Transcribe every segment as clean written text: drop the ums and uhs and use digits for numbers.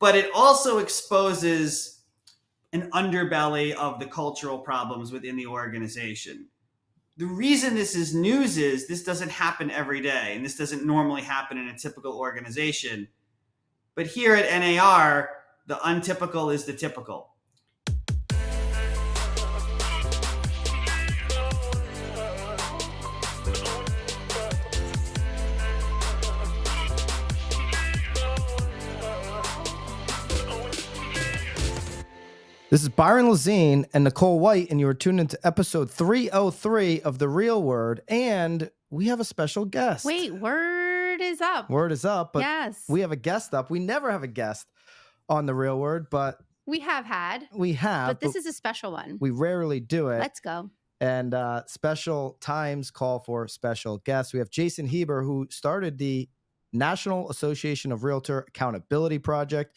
but it also exposes an underbelly of the cultural problems within the organization. The reason this is news is this doesn't happen every day, and this doesn't normally happen in a typical organization. But here at NAR, the untypical is the typical. This is Byron Lazine and Nicole White, and you are tuned into episode 303 of The Real Word, and we have a special guest. Wait, word is up. Word is up, but yes, we have a guest up. We never have a guest on The Real Word, but we have had. We have. But this is a special one. We rarely do it. Let's go. And special times call for special guests. We have Jason Heber, who started the National Association of Realtor Accountability Project.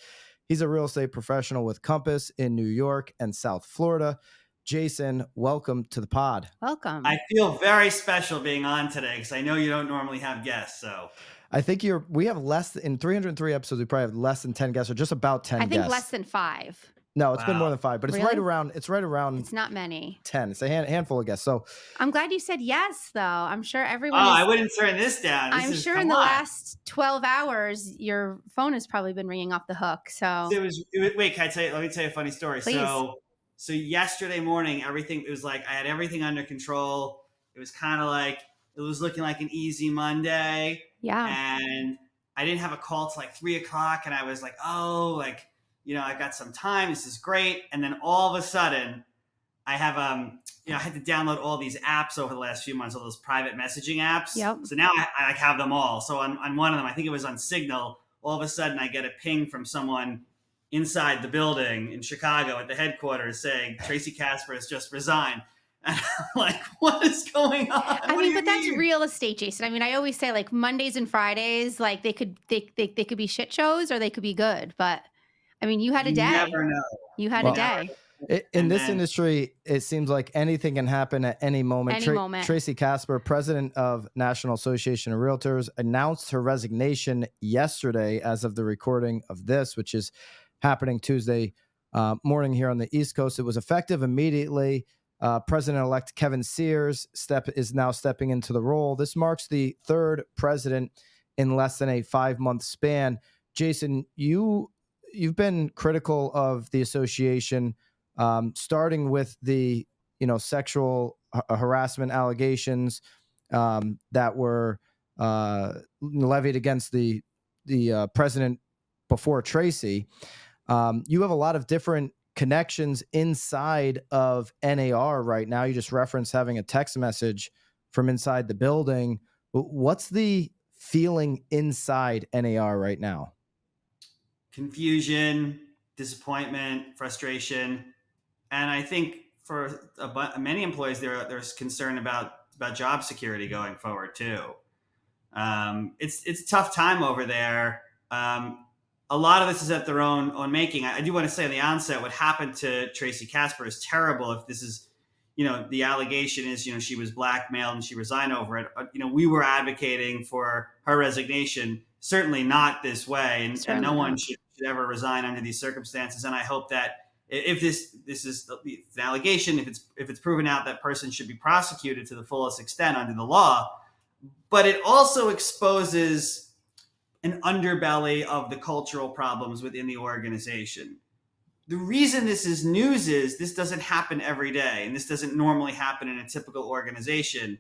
He's a real estate professional with Compass in New York and South Florida. Jason, welcome to the pod. Welcome. I feel very special being on today because I know you don't normally have guests. So I think we have in 303 episodes, we probably have less than 10 guests or just about 10 guests. I think less than 5. No, it's been more than 5, but it's really? right around. It's not many. 10. It's a handful of guests. So I'm glad you said yes, though. I'm sure everyone. I wouldn't turn this down. I'm sure in the last 12 hours, your phone has probably been ringing off the hook. So wait, can I tell you? Let me tell you a funny story. Please. So yesterday morning, it was like I had everything under control. It was kind of like it was looking like an easy Monday. Yeah. And I didn't have a call till like 3:00, and I was like, I got some time. This is great. And then all of a sudden, I have, I had to download all these apps over the last few months, all those private messaging apps. Yep. So now I have them all. So on one of them, I think it was on Signal, all of a sudden I get a ping from someone inside the building in Chicago at the headquarters saying, Tracy Kasper has just resigned. And I'm like, what is going on? But that's real estate, Jason. I mean, I always say like Mondays and Fridays, like they could be shit shows or they could be good. But I mean, you had a day. You never know. You had a day. In this industry, it seems like anything can happen at any moment. Tracy Kasper, president of National Association of Realtors, announced her resignation yesterday as of the recording of this, which is happening Tuesday morning here on the East Coast. It was effective immediately. President-elect Kevin Sears is now stepping into the role. This marks the third president in less than a 5-month span. Jason, you've been critical of the association, starting with the sexual harassment allegations that were levied against the president before Tracy. You have a lot of different connections inside of NAR right now. You just referenced having a text message from inside the building. What's the feeling inside NAR right now? Confusion, disappointment, frustration. And I think for many employees, there's concern about job security going forward too. It's a tough time over there. A lot of this is at their own making. I do want to say on the onset, what happened to Tracy Kasper is terrible. If this is, the allegation is, she was blackmailed and she resigned over it. We were advocating for her resignation, certainly not this way. And no one should ever resign under these circumstances. And I hope that if this is an allegation, if it's proven out, that person should be prosecuted to the fullest extent under the law. But it also exposes an underbelly of the cultural problems within the organization. The reason this is news is this doesn't happen every day, and this doesn't normally happen in a typical organization.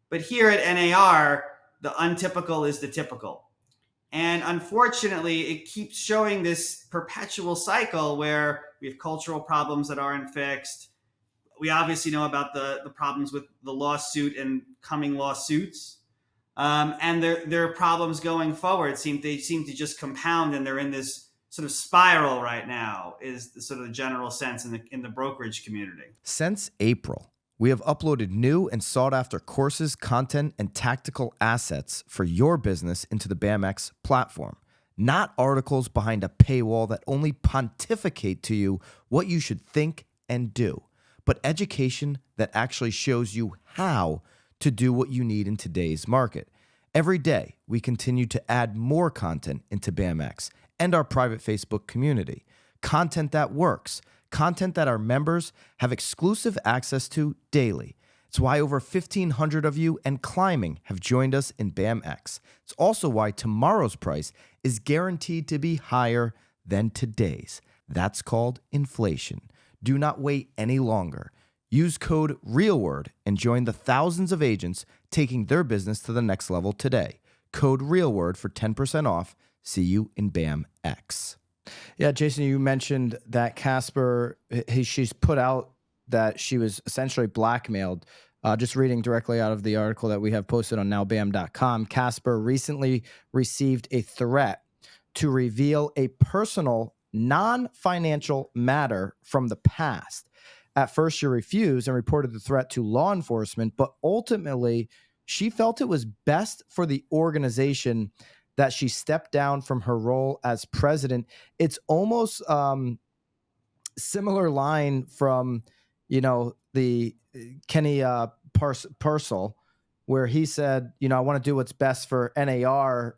But here at NAR, the untypical is the typical. And unfortunately, it keeps showing this perpetual cycle where we have cultural problems that aren't fixed. We obviously know about the problems with the lawsuit and coming lawsuits. And their problems going forward they seem to just compound, and they're in this sort of spiral right now, is the sort of the general sense in the brokerage community. Since April, we have uploaded new and sought-after courses, content, and tactical assets for your business into the BAMX platform. Not articles behind a paywall that only pontificate to you what you should think and do, but education that actually shows you how to do what you need in today's market. Every day, we continue to add more content into BAMX, and our private Facebook community. Content that works, content that our members have exclusive access to daily. It's why over 1,500 of you and climbing have joined us in BAMX. It's also why tomorrow's price is guaranteed to be higher than today's. That's called inflation. Do not wait any longer. Use code REALWORD and join the thousands of agents taking their business to the next level today. Code REALWORD for 10% off. See you in BAMX. Yeah, Jason, you mentioned that Kasper, she's put out that she was essentially blackmailed. Just reading directly out of the article that we have posted on nowbam.com, Kasper recently received a threat to reveal a personal, non-financial matter from the past. At first, she refused and reported the threat to law enforcement, but ultimately, she felt it was best for the organization that she stepped down from her role as president. It's almost similar line from, the Kenny Purcell, where he said, I want to do what's best for NAR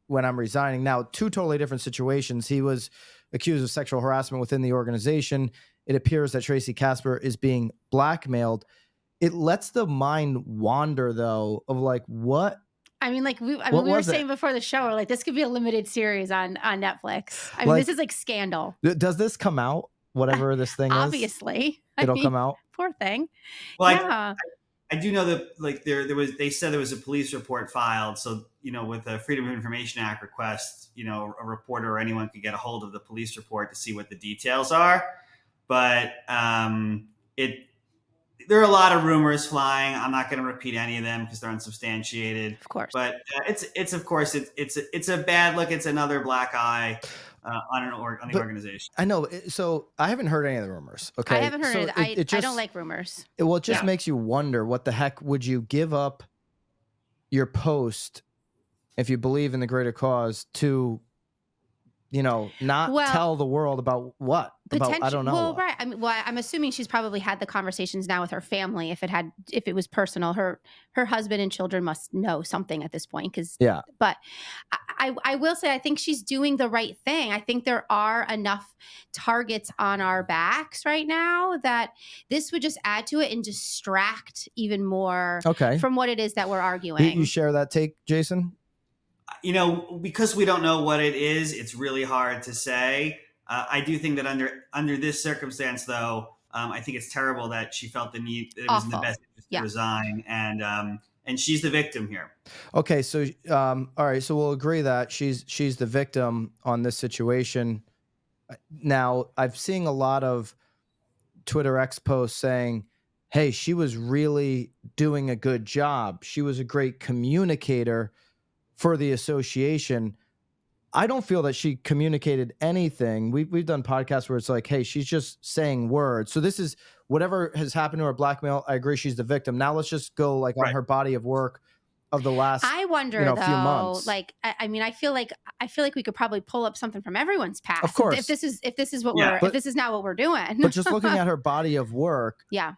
when I'm resigning. Now, two totally different situations. He was accused of sexual harassment within the organization. It appears that Tracy Kasper is being blackmailed. It lets the mind wander, though, of what. I mean, we were saying before the show, like this could be a limited series on Netflix. I mean, this is like Scandal. Does this come out? Whatever this thing obviously, it'll come out. Poor thing. Well, yeah. I do know that they said there was a police report filed. So, with the Freedom of Information Act request, a reporter or anyone could get a hold of the police report to see what the details are. But there are a lot of rumors flying. I'm not going to repeat any of them because they're unsubstantiated. Of course. But it's a bad look. It's another black eye on the organization. I know. So I haven't heard any of the rumors. Okay. I haven't heard it. I don't like rumors. It just makes you wonder, what the heck would you give up your post if you believe in the greater cause to, not tell the world about what? I don't know. Well, right. I mean, I'm assuming she's probably had the conversations now with her family. If it was personal, her husband and children must know something at this point. But I will say, I think she's doing the right thing. I think there are enough targets on our backs right now that this would just add to it and distract even more from what it is that we're arguing. You share that take, Jason? Because we don't know what it is, it's really hard to say. I do think that under this circumstance, though, I think it's terrible that she felt the need that it was in the best interest to resign, and she's the victim here. Okay, so all right, so we'll agree that she's the victim on this situation. Now, I've seen a lot of Twitter X posts saying, "Hey, she was really doing a good job. She was a great communicator for the association." I don't feel that she communicated anything. We've done podcasts where it's like, hey, she's just saying words. So this is whatever has happened to her blackmail. I agree, she's the victim. Now let's just go on her body of work of the last. I wonder though, few months. I mean, I feel like we could probably pull up something from everyone's past. Of course, if this is if this is not what we're doing. But just looking at her body of work, yeah.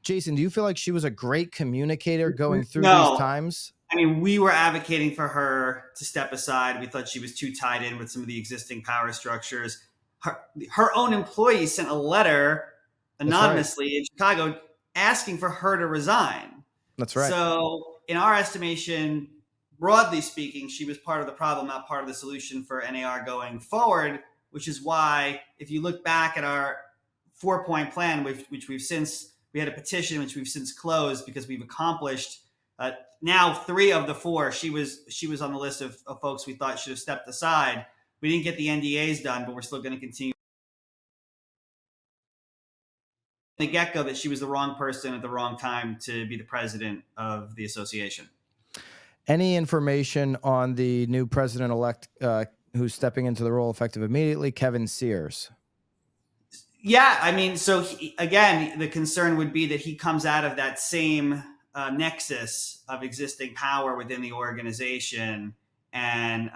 Jason, do you feel like she was a great communicator going through these times? I mean, we were advocating for her to step aside. We thought she was too tied in with some of the existing power structures. Her own employees sent a letter anonymously in Chicago asking for her to resign. That's right. So in our estimation, broadly speaking, she was part of the problem, not part of the solution for NAR going forward, which is why if you look back at our 4-point plan, which we had a petition, which we've since closed because we've accomplished now 3 of the 4. She was on the list of folks we thought should have stepped aside. We didn't get the NDAs done, but we're still going to continue. From the get-go that she was the wrong person at the wrong time to be the president of the association. Any information on the new president-elect who's stepping into the role effective immediately, Kevin Sears? Yeah, I mean, so again, the concern would be that he comes out of that same nexus of existing power within the organization. And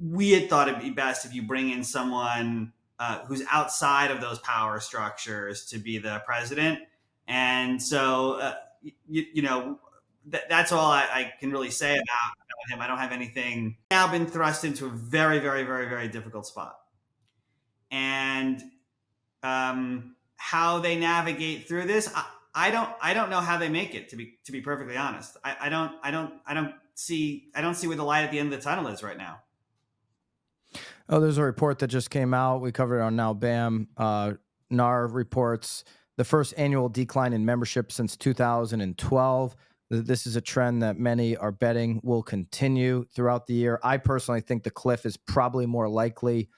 we had thought it'd be best if you bring in someone who's outside of those power structures to be the president. And so, that's all I can really say about about him. I don't have anything. Now been thrust into a very, very, very, very difficult spot. And how they navigate through this, I don't know how they make it, to be perfectly honest. I don't see where the light at the end of the tunnel is right now. Oh, there's a report that just came out. We covered it on Now Bam. NAR reports the first annual decline in membership since 2012. This is a trend that many are betting will continue throughout the year. I personally think the cliff is probably more likely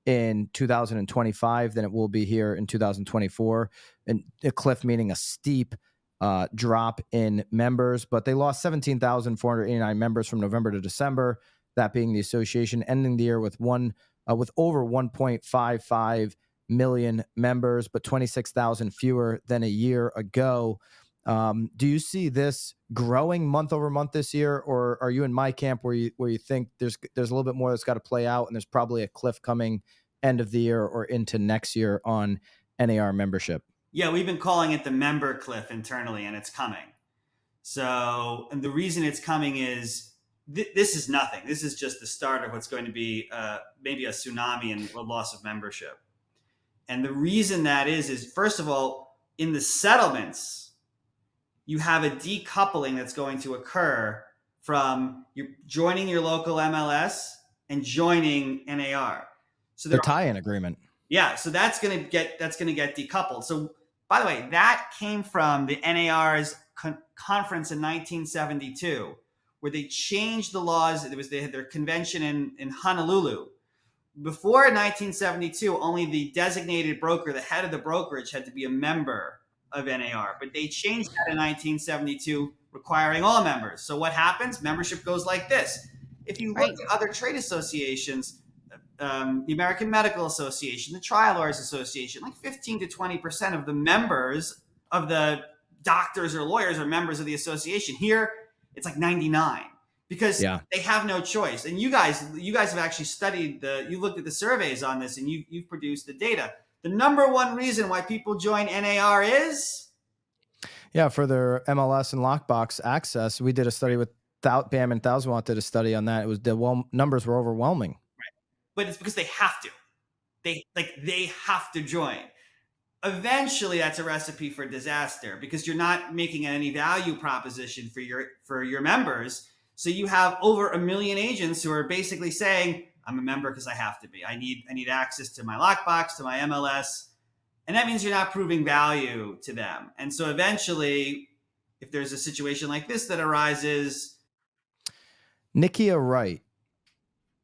in 2025 than it will be here in 2024. And a cliff meaning a steep drop in members, but they lost 17,489 members from November to December, that being the association, ending the year with over 1.55 million members, but 26,000 fewer than a year ago. Do you see this growing month over month this year, or are you in my camp where you think there's a little bit more that's got to play out, and there's probably a cliff coming end of the year or into next year on NAR membership? Yeah, we've been calling it the member cliff internally, and it's coming. So, and the reason it's coming is this is nothing. This is just the start of what's going to be maybe a tsunami and a loss of membership. And the reason that is first of all, in the settlements, you have a decoupling that's going to occur from you joining your local MLS and joining NAR. So the tie-in agreement. Yeah, so that's going to get decoupled. So by the way, that came from the NAR's conference in 1972, where they changed the laws. They had their convention in Honolulu. Before 1972, only the designated broker, the head of the brokerage, had to be a member of NAR. But they changed that in 1972, requiring all members. So what happens? Membership goes like this. If you look at other trade associations, the American Medical Association, the Trial Lawyers Association, like 15 to 20% of the members of the doctors or lawyers are members of the association. Here, it's like 99. Because they have no choice. And you guys have actually studied you looked at the surveys on this, and you've produced the data. The number one reason why people join NAR is? Yeah, for their MLS and lockbox access. We did a study with Bam and Thousand did a study on that. It was the numbers were overwhelming. Right. But it's because they have to. They have to join. Eventually, that's a recipe for disaster because you're not making any value proposition for your members. So you have over 1 million agents who are basically saying, I'm a member because I have to be. I need access to my lockbox, to my MLS. And that means you're not proving value to them. And so eventually, if there's a situation like this that arises. Nykia Wright,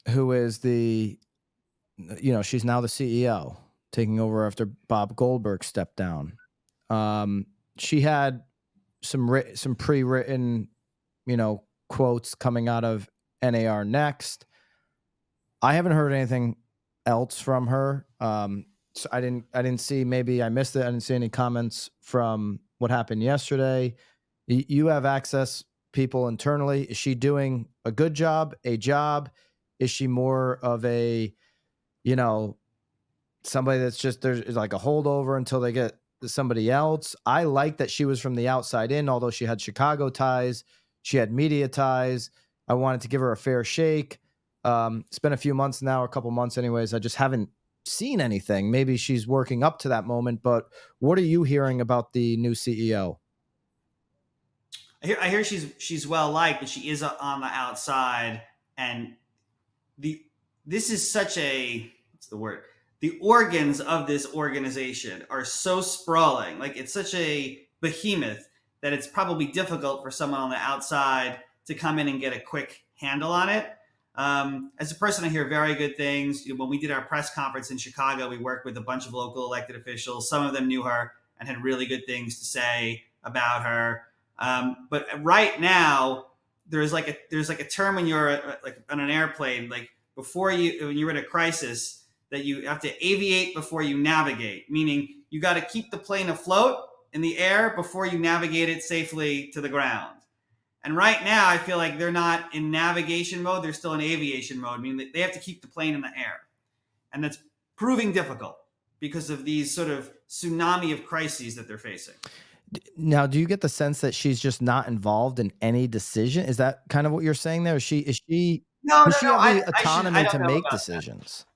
who is she's now the CEO, taking over after Bob Goldberg stepped down. She had some pre-written, quotes coming out of NAR Next. I haven't heard anything else from her. So I didn't see, maybe I missed it. I didn't see any comments from what happened yesterday. You have access people internally. Is she doing a good job, Is she more of a, somebody that's just, there's like a holdover until they get somebody else? I like that she was from the outside in, although she had Chicago ties. She had media ties. I wanted to give her a fair shake. It's been a few months now, a couple months anyways. I just haven't seen anything. Maybe she's working up to that moment, but what are you hearing about the new CEO? I hear she's well liked, but she is on the outside. And this is such a, what's the word? The organs of this organization are so sprawling. Like it's such a behemoth that it's probably difficult for someone on the outside to come in and get a quick handle on it. As a person, I hear very good things. When we did our press conference in Chicago, we worked with a bunch of local elected officials. Some of them knew her and had really good things to say about her. But right now, there's like a term when you're like on an airplane, like when you're in a crisis, that you have to aviate before you navigate, meaning you got to keep the plane afloat in the air before you navigate it safely to the ground. And right now, I feel like they're not in navigation mode. They're still in aviation mode, meaning they have to keep the plane in the air. And that's proving difficult because of these sort of tsunami of crises that they're facing. Now, do you get the sense that she's just not involved in any decision? Is that kind of what you're saying there? Does she No, does she have the I autonomy to don't know make about that. decisions?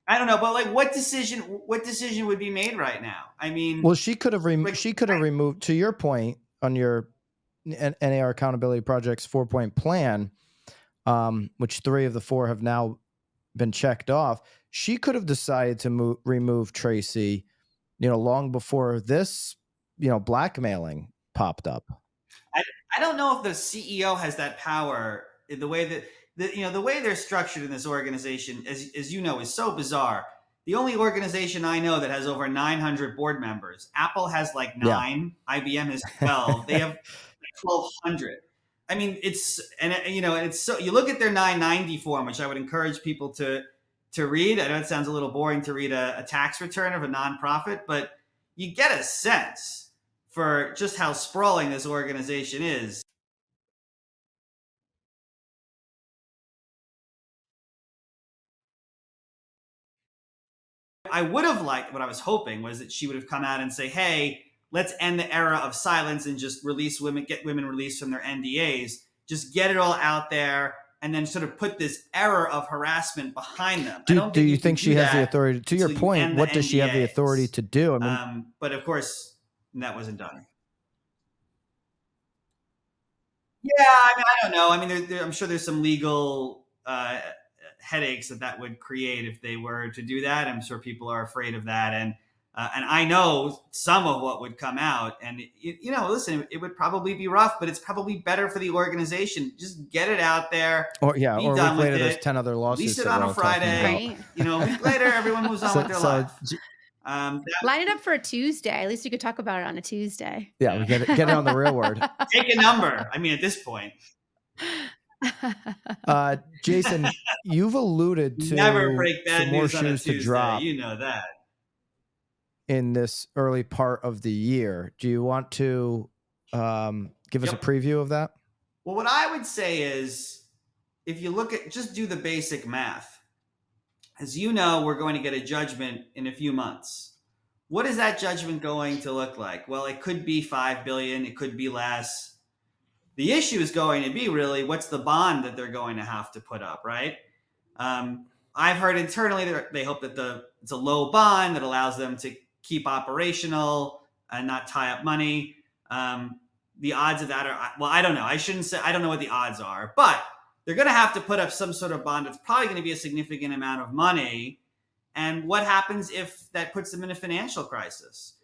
I don't know, but like, what decision would be made right now? I mean, well, she could have removed, to your point on your NAR Accountability Project's 4-point plan, which 3 of the 4 have now been checked off. She could have decided to remove Tracy, long before this, blackmailing popped up. I don't know if the CEO has that power in the way that the way they're structured in this organization, as you know, is so bizarre. The only organization I know that has over 900 board members, Apple has like 9, IBM has 12. They have like 1,200. I mean, it's so you look at their 990 form, which I would encourage people to read. I know it sounds a little boring to read a tax return of a nonprofit, but you get a sense for just how sprawling this organization is. I would have liked, what I was hoping was that she would have come out and say, hey, let's end the era of silence and just get women released from their NDAs, just get it all out there, and then sort of put this era of harassment behind them. Do you think she has the authority? To your point, what does she have the authority to do? I mean, but of course, that wasn't done. Yeah, I mean, I don't know. I mean, I'm sure there's some legal headaches that would create if they were to do that. I'm sure people are afraid of that, and I know some of what would come out. And listen, it would probably be rough, but it's probably better for the organization. Just get it out there. Or a week later, there's 10 other lawsuits. Release it on a Friday. Right. A week later, everyone moves on with their life. Line it up for a Tuesday. At least you could talk about it on a Tuesday. Yeah, we get it on the real word. Take a number. I mean, at this point. Jason, you've alluded to never break bad some more news on a Tuesday. To drop. You know that. In this early part of the year, do you want to give us a preview of that? Well, what I would say is, if you just do the basic math. As you know, we're going to get a judgment in a few months. What is that judgment going to look like? Well, it could be $5 billion. It could be less. The issue is going to be really, what's the bond that they're going to have to put up, right? I've heard internally they hope that it's a low bond that allows them to keep operational and not tie up money. The odds of that are, well, I don't know. I don't know what the odds are, but they're going to have to put up some sort of bond. It's probably going to be a significant amount of money. And what happens if that puts them in a financial crisis?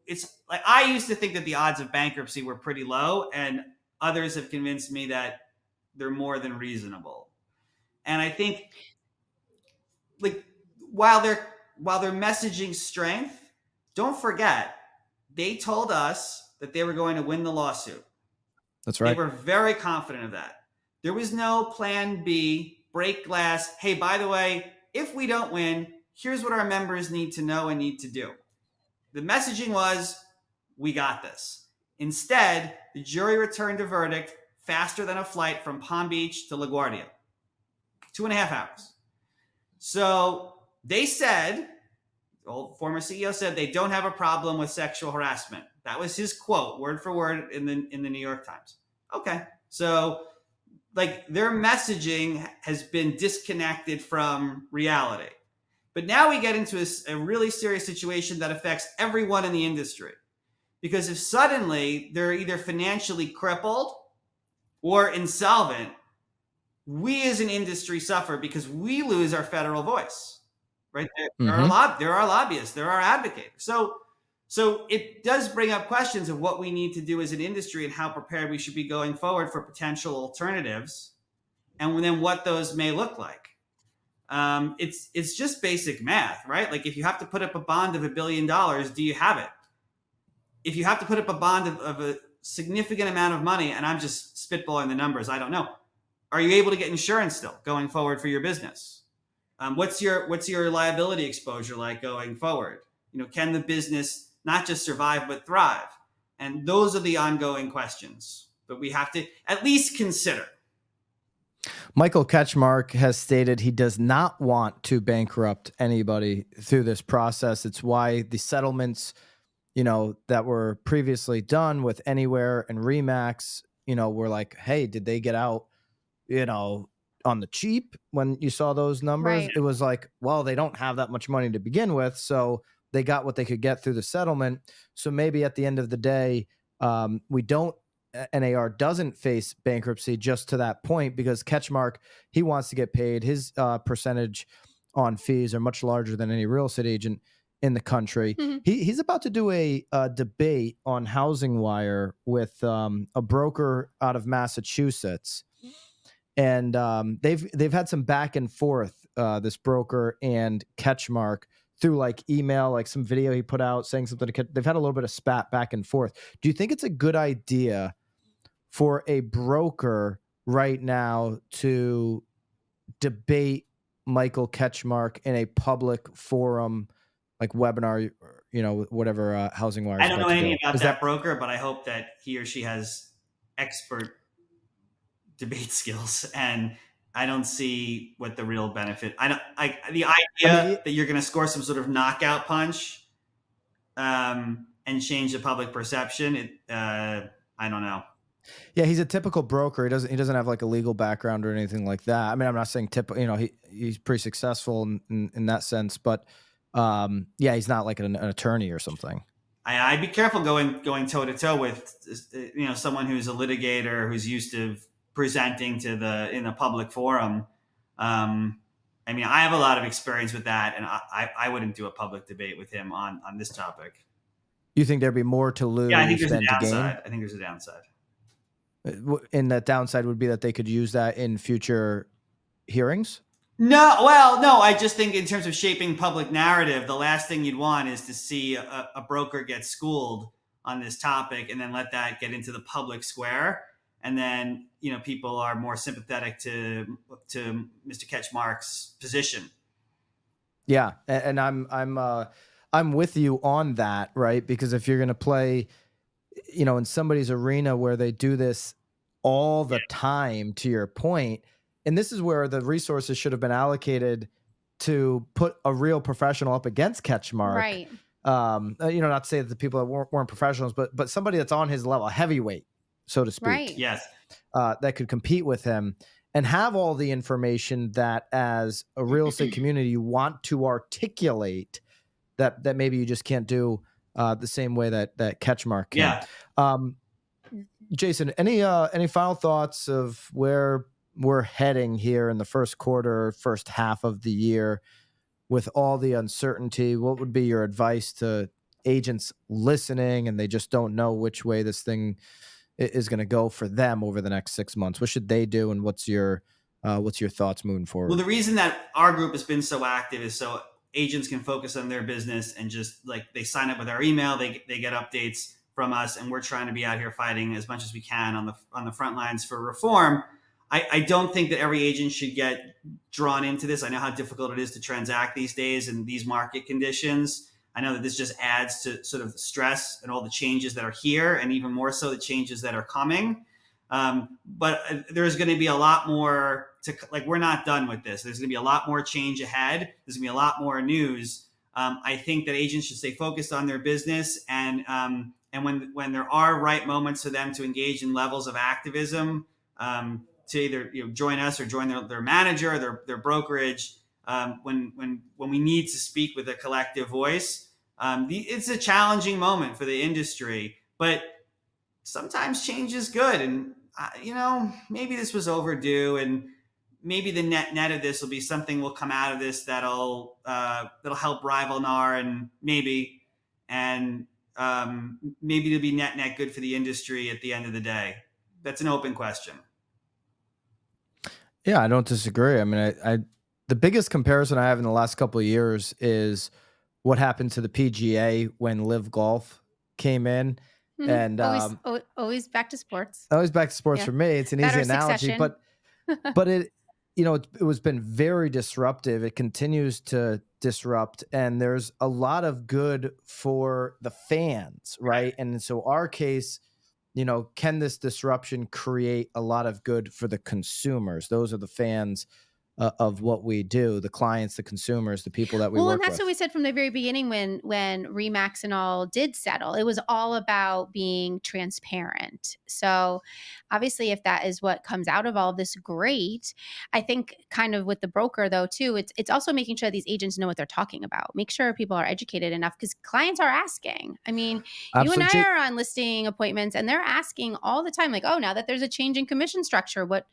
It's like, I used to think that the odds of bankruptcy were pretty low, and others have convinced me that they're more than reasonable. And I think, like, while they're messaging strength, don't forget, they told us that they were going to win the lawsuit. That's right. They were very confident of that. There was no plan B, break glass. Hey, by the way, if we don't win, here's what our members need to know and need to do. The messaging was, we got this. Instead, the jury returned a verdict faster than a flight from Palm Beach to LaGuardia. 2.5 hours. So they said, the old former CEO said, they don't have a problem with sexual harassment. That was his quote, word for word, in the New York Times. Okay. So, like, their messaging has been disconnected from reality. But now we get into a really serious situation that affects everyone in the industry. Because if suddenly they're either financially crippled or insolvent, we as an industry suffer because we lose our federal voice. Right? There are lobbyists, there are advocates. So it does bring up questions of what we need to do as an industry and how prepared we should be going forward for potential alternatives, and then what those may look like. It's just basic math, right? Like, if you have to put up a bond of $1 billion, do you have it? If you have to put up a bond of a significant amount of money, and I'm just spitballing the numbers, I don't know, are you able to get insurance still going forward for your business? What's your liability exposure like going forward? Can the business not just survive, but thrive? And those are the ongoing questions that we have to at least consider. Michael Ketchmark has stated he does not want to bankrupt anybody through this process. It's why the settlements that were previously done with Anywhere and Remax, were like, hey, did they get out, on the cheap when you saw those numbers? Right. It was like, well, they don't have that much money to begin with, so they got what they could get through the settlement. So maybe at the end of the day, NAR doesn't face bankruptcy just to that point, because Ketchmark, he wants to get paid. His percentage on fees are much larger than any real estate agent in the country. Mm-hmm. He's about to do a debate on Housing Wire with a broker out of Massachusetts, and they've had some back and forth, this broker and Ketchmark, through like email, like some video he put out saying something to they've had a little bit of spat back and forth. Do you think it's a good idea for a broker right now to debate Michael Ketchmark in a public forum, like webinar, whatever Housing Wire? I don't know anything about that broker, but I hope that he or she has expert debate skills, and I don't see what the real benefit. The idea that you're going to score some sort of knockout punch, and change the public perception. I don't know. Yeah, he's a typical broker. He doesn't have like a legal background or anything like that. I mean, I'm not saying he's pretty successful in that sense, but yeah, he's not like an attorney or something. I'd be careful going toe to toe with someone who's a litigator who's used to presenting in a public forum. I mean, I have a lot of experience with that, and I wouldn't do a public debate with him on this topic. You think there'd be more to lose? Yeah, I think there's than a downside. To gain? I think there's a downside. And that downside would be that they could use that in future hearings? No, I just think in terms of shaping public narrative, the last thing you'd want is to see a broker get schooled on this topic and then let that get into the public square. And then, people are more sympathetic to Mr. Ketchmark's position. Yeah. And I'm with you on that, right? Because if you're going to play, in somebody's arena where they do this all the time, to your point, and this is where the resources should have been allocated to put a real professional up against Ketchmark. Right. Not to say that the people that weren't professionals, but somebody that's on his level, a heavyweight, so to speak. Right. Yes. That could compete with him and have all the information that, as a real estate community, you want to articulate that maybe you just can't do the same way that Ketchmark can. Yeah. Jason, any final thoughts of where we're heading here in the first quarter, first half of the year with all the uncertainty? What would be your advice to agents listening and they just don't know which way this thing is going to go for them over the next 6 months? What should they do, and what's your thoughts moving forward? Well, the reason that our group has been so active is so agents can focus on their business and just like they sign up with our email, they get updates from us, and we're trying to be out here fighting as much as we can on the front lines for reform. I don't think that every agent should get drawn into this. I know how difficult it is to transact these days in these market conditions. I know that this just adds to sort of the stress and all the changes that are here, and even more so the changes that are coming. But there's going to be a lot more we're not done with this. There's going to be a lot more change ahead. There's going to be a lot more news. I think that agents should stay focused on their business, and when there are right moments for them to engage in levels of activism, to either join us or join their manager, their brokerage, when we need to speak with a collective voice. It's a challenging moment for the industry, but sometimes change is good. And maybe this was overdue, and maybe the net of this will be something will come out of this that'll help rival NAR, and maybe it'll be net good for the industry at the end of the day. That's an open question. Yeah, I don't disagree. I mean, the biggest comparison I have in the last couple of years is what happened to the PGA when Live Golf came in. Mm-hmm. And always back to sports. Always back to sports for me. It's an easy analogy, succession. but it was been very disruptive. It continues to disrupt, and there's a lot of good for the fans, right? And so our case, can this disruption create a lot of good for the consumers? Those are the fans of what we do, the clients, the consumers, the people that we work with. And that's what we said from the very beginning when Remax and all did settle. It was all about being transparent. So obviously, if that is what comes out of all of this, great. I think kind of with the broker though too, it's also making sure these agents know what they're talking about. Make sure people are educated enough because clients are asking. I mean, Absolutely. You and I are on listing appointments and they're asking all the time, like, oh, now that there's a change in commission structure, what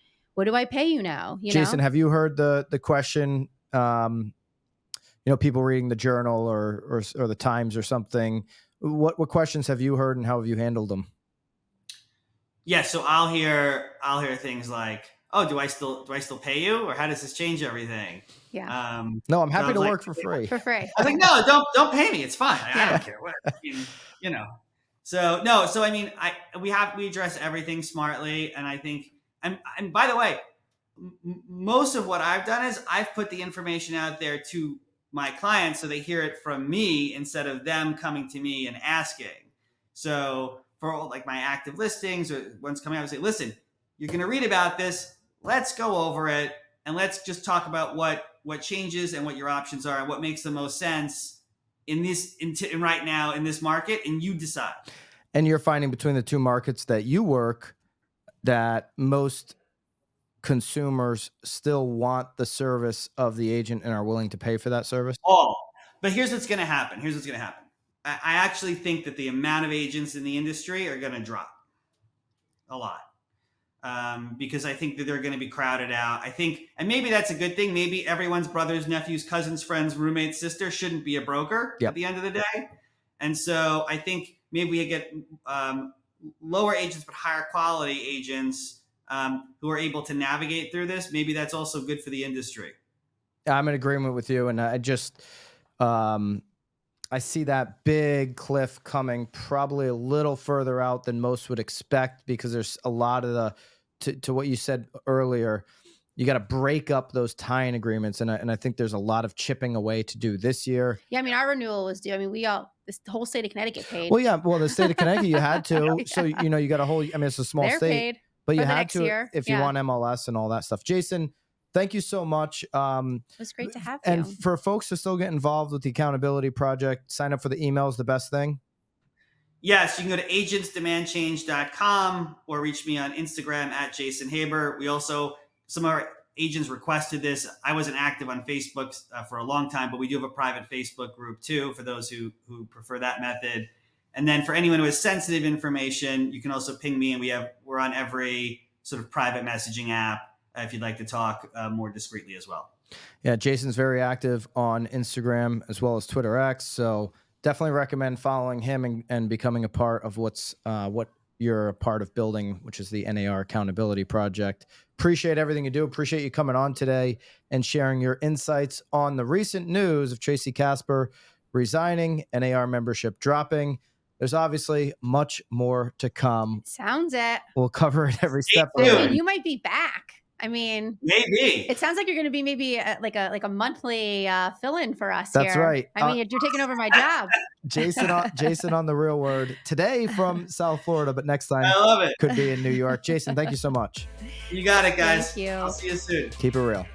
do I pay you now? Jason, have you heard the question, people reading the Journal or the Times or something? What questions have you heard and how have you handled them? Yeah. So I'll hear things like, oh, do I still pay you, or how does this change everything? Yeah. No, I'm happy to work for free. For free. I was like, no, don't pay me. It's fine. I don't care. Whatever. So no. So I mean, we address everything smartly, and I think. And by the way, most of what I've done is I've put the information out there to my clients so they hear it from me instead of them coming to me and asking. So for like my active listings or ones coming out, I would say, listen, you're going to read about this. Let's go over it and let's just talk about what changes and what your options are and what makes the most sense right now in this market, and you decide. And you're finding between the two markets that you work that most consumers still want the service of the agent and are willing to pay for that service? But here's what's going to happen. I actually think that the amount of agents in the industry are going to drop a lot because I think that they're going to be crowded out. I think, and maybe that's a good thing. Maybe everyone's brother's, nephew's, cousin's, friend's, roommate's, sister shouldn't be a broker at the end of the day. And so I think maybe we get lower agents, but higher quality agents who are able to navigate through this. Maybe that's also good for the industry. I'm in agreement with you. And I just, I see that big cliff coming probably a little further out than most would expect because there's a lot of to what you said earlier, you got to break up those tie-in agreements. And I think there's a lot of chipping away to do this year. Yeah. I mean, our renewal was due. I mean, the whole state of Connecticut paid. Well, yeah. Well, the state of Connecticut, you had to. Yeah. So, you got a whole, it's a small They're state, paid but you had to if you want MLS and all that stuff. Jason, thank you so much. It was great to have you. And for folks to still get involved with the Accountability Project, sign up for the emails, the best thing. Yes, you can go to agentsdemandchange.com or reach me on Instagram at Jason Haber. We also, some of our agents requested this. I wasn't active on Facebook for a long time, but we do have a private Facebook group too for those who prefer that method. And then for anyone who has sensitive information, you can also ping me, and we're on every sort of private messaging app if you'd like to talk more discreetly as well. Yeah, Jason's very active on Instagram as well as Twitter X. So definitely recommend following him and becoming a part of what you're a part of building, which is the NAR Accountability Project. Appreciate everything you do. Appreciate you coming on today and sharing your insights on the recent news of Tracy Kasper resigning, NAR membership dropping. There's obviously much more to come. Sounds it. We'll cover it every step. You might be back. I mean, maybe it sounds like you're going to be maybe like a monthly fill-in for us. That's here. Right. I mean, you're taking over my job. Jason on The Real Word today from South Florida, but next time I love it. Could be in New York. Jason, thank you so much. You got it, guys. Thank you. I'll see you soon. Keep it real.